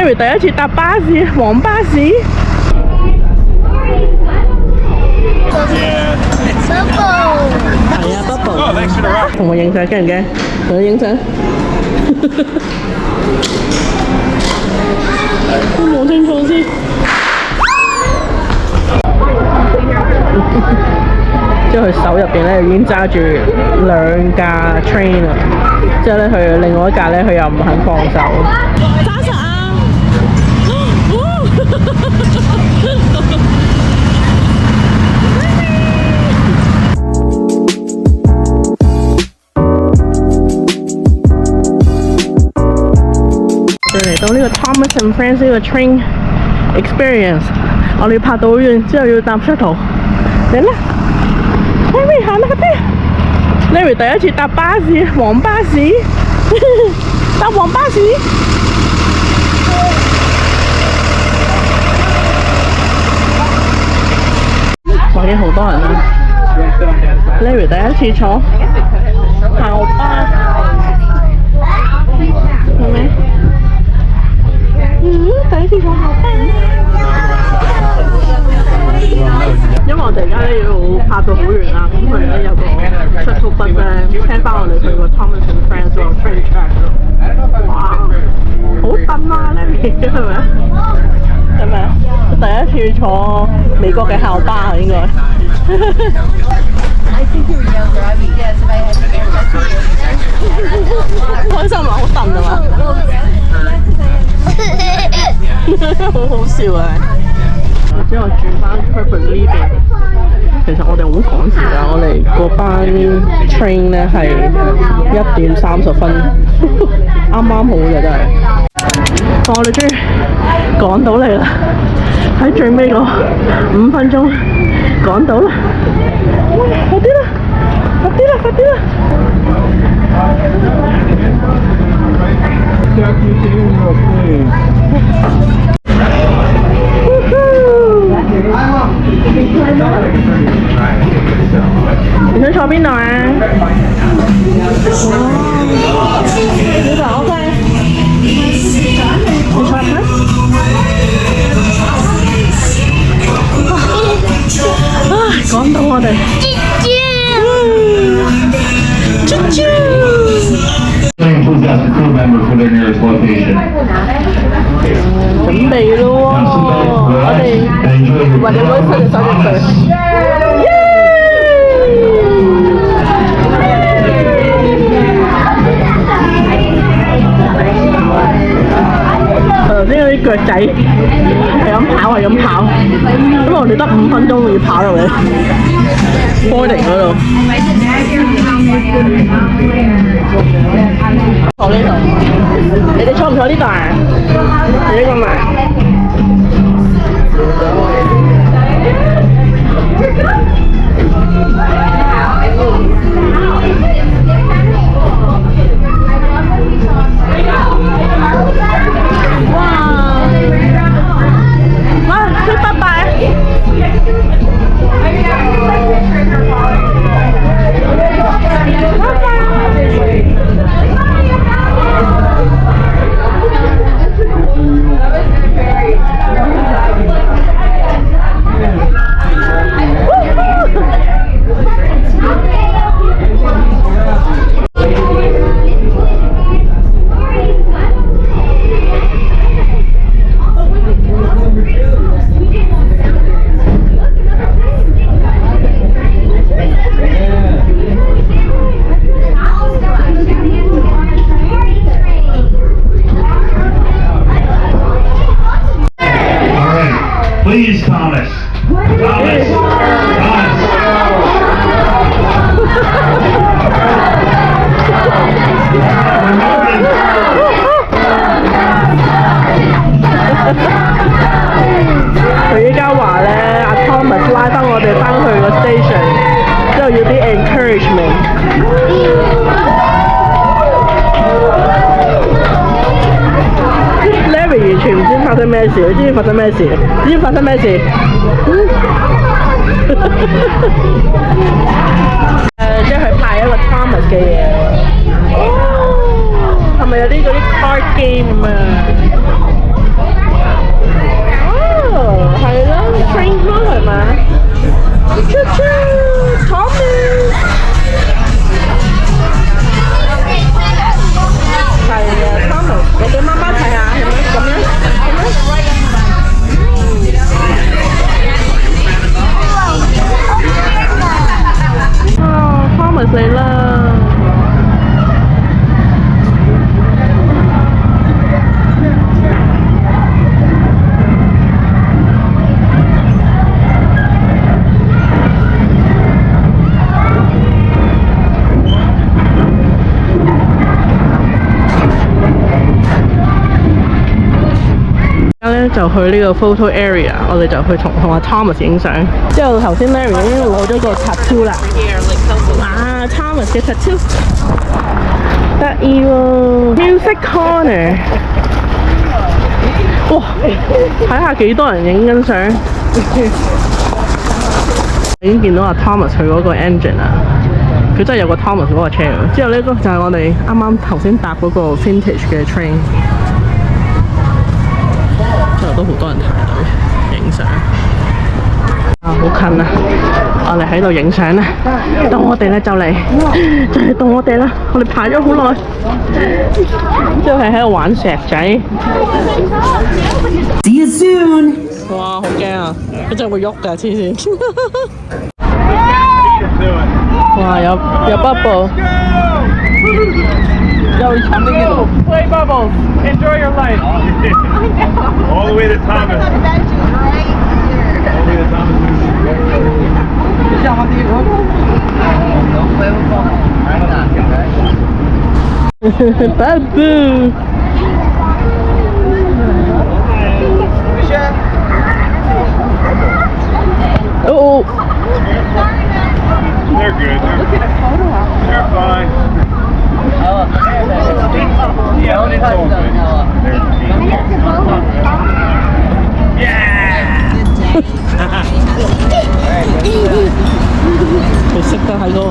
Larry 第一次搭巴士，黃巴士。係啊，Bubble。同我影相驚唔驚？同佢影相。望清楚先。之後佢手入邊咧已經揸住2架 train 啦，之後咧佢另外一架咧佢又唔肯放手。揸實啊！我哋嚟到呢個 Thomas and Friends 呢個 train experience， 我哋要拍到好遠，之後要搭 shuttle。嚟啦 ，Larry 行啦嗰啲。Larry 第一次搭巴士，黃巴士，搭黃巴士。哇！已經好多人啦。Larry 第一次坐校巴，係咪？第一次坐校巴。因為我哋而家咧要拍到好遠啦，咁佢咧有個 shuttle bus 咧，聽翻我哋去個 Thomas and Friends 個 train track 咯。哇！好蹬啊 ，Larry 係咪？係咪？第一次坐美國嘅校巴啊，應該。開心啊！好蹬啊嘛！好好笑啊！之後轉翻 Purple 呢邊，其實我哋好趕時間，我哋嗰班 train 咧係1:30，啱啱好嘅真係。我哋終於趕到嚟啦！喺最尾嗰5分鐘趕到啦！快啲啦！快啲啦！快啲啦！你想坐邊度啊？你坐 OK。你坐下。趕到我哋。啾啾。準備咯喎！我哋為你攞出嚟手入去。頭先嗰啲腳仔係咁跑，係咁跑，因為我哋得5分鐘要跑落嚟 boarding 嗰度。坐呢度，你哋坐唔坐呢度啊？你呢個嘛？哇！拜拜。Please, Thomas. Thomas. Thomas. 佢依家話咧，阿 Thomas 拉翻我哋翻去個 station，之後要啲 encouragement。Larry 完全唔知發生咩事，你知唔知發生咩事？知唔知發生咩事？即係佢派一個 Thomas 嘅嘢。係咪有啲嗰啲 card game 啊？ Thomas 嚟啦！就去呢個 photo area， 我哋就去同阿 Thomas 影相。之後頭先 Mary 已經攞咗個 tattoo 啦。哇 ，Thomas 嘅 tattoo 得意喎 ！Music corner， 哇！睇下幾多人影緊相。已經見到阿 Thomas 佢嗰個 engine 啦，佢真係有個 Thomas 嗰個車。之後呢個就係我哋啱啱頭先搭嗰個 vintage 嘅 train。之後都好多人排隊影相，啊好近啊！我哋喺度影相啦，到我哋咧就嚟到我哋啦，我哋排咗好耐，之後係喺度玩石仔。See you soon！ 哇，好驚啊！佢真係會喐㗎，黐線！哇，有 bubble。Yo, he's coming in. Play bubbles. Enjoy your life. All the way to Thomas. All the way to Thomas. Babu. Oh. They're good. They're fine. Yeah, it's all good. Yeah! 佢識得喺嗰個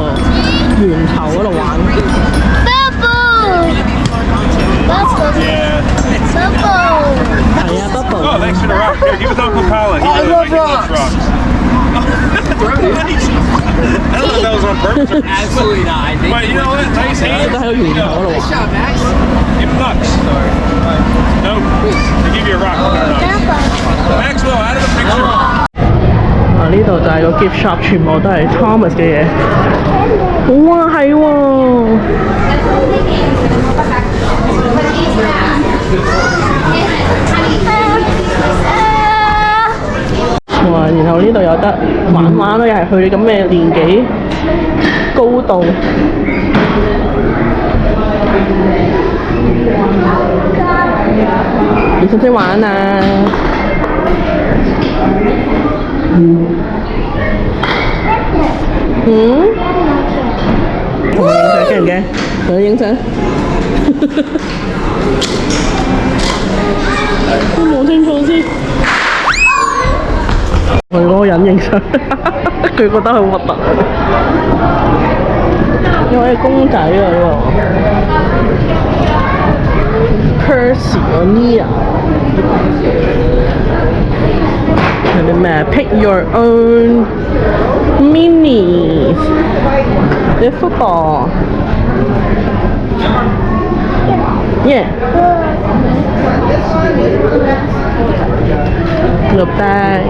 源頭嗰度玩。Yeah. 係啊 ，Bubble。 Oh, thanks for the rock. Here, give it to Uncle Colin. I love rocks. I don't know if that was on purpose. Absolutely not. I think. But you know what? Nice 識 hand. 得喺個源頭嗰度玩。 Max. Give nuts. Nope. They give you a rock. Maxwell, out of the picture. 啊！呢度就係個 gift shop， 全部都係 Thomas 嘅嘢。哇，係喎！哇！然後呢度有得玩咯，又係去你咁嘅年紀、高度。你識唔識玩啊？同我影相驚唔驚？同佢影相。我望清楚先。我嗰個人影相，佢覺得好核突。因為公仔啊呢個 Percy 個 Nia。有啲咩 ？Pick your own minis。啲 football。Yeah。個 bag。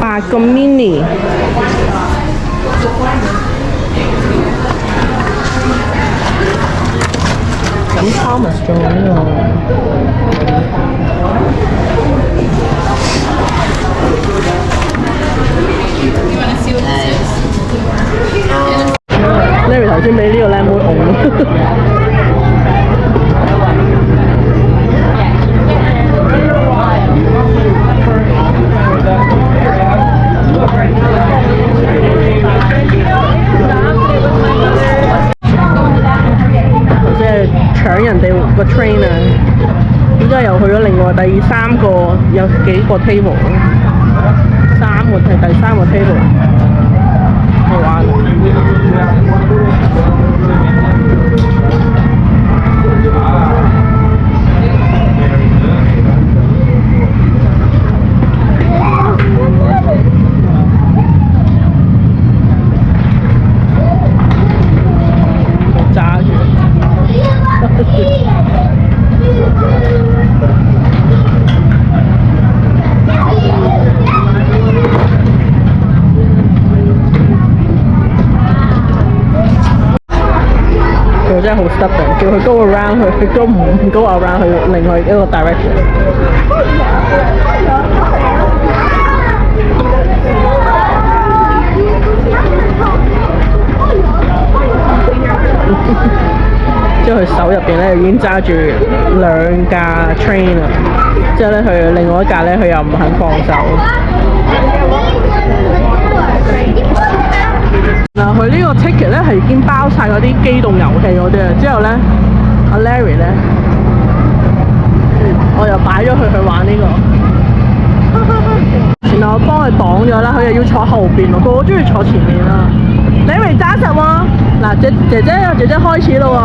8個 mini。咁 Thomas 做呢個。Larry 頭先俾呢個靚妹拱。即係搶人哋個 train 啊！依家又去咗另外第三個，有幾個 table， 第三個 table， 好玩。揸住。真係好 stubborn， 叫佢 go around 佢 go 唔 go around 去另外一個 direction。之後佢手入邊咧已經揸住2架 train 啦，之後咧佢另外一架咧佢又唔肯放手。嗱，佢呢個 ticket 咧係已經包晒嗰啲機動遊戲嗰啲啊，之後咧阿 Larry 咧，我又擺咗佢去玩呢個，然後我幫佢綁咗啦，佢又要坐後邊喎，個個中意坐前面啦。Larry 揸實喎，嗱姐姐開始咯喎。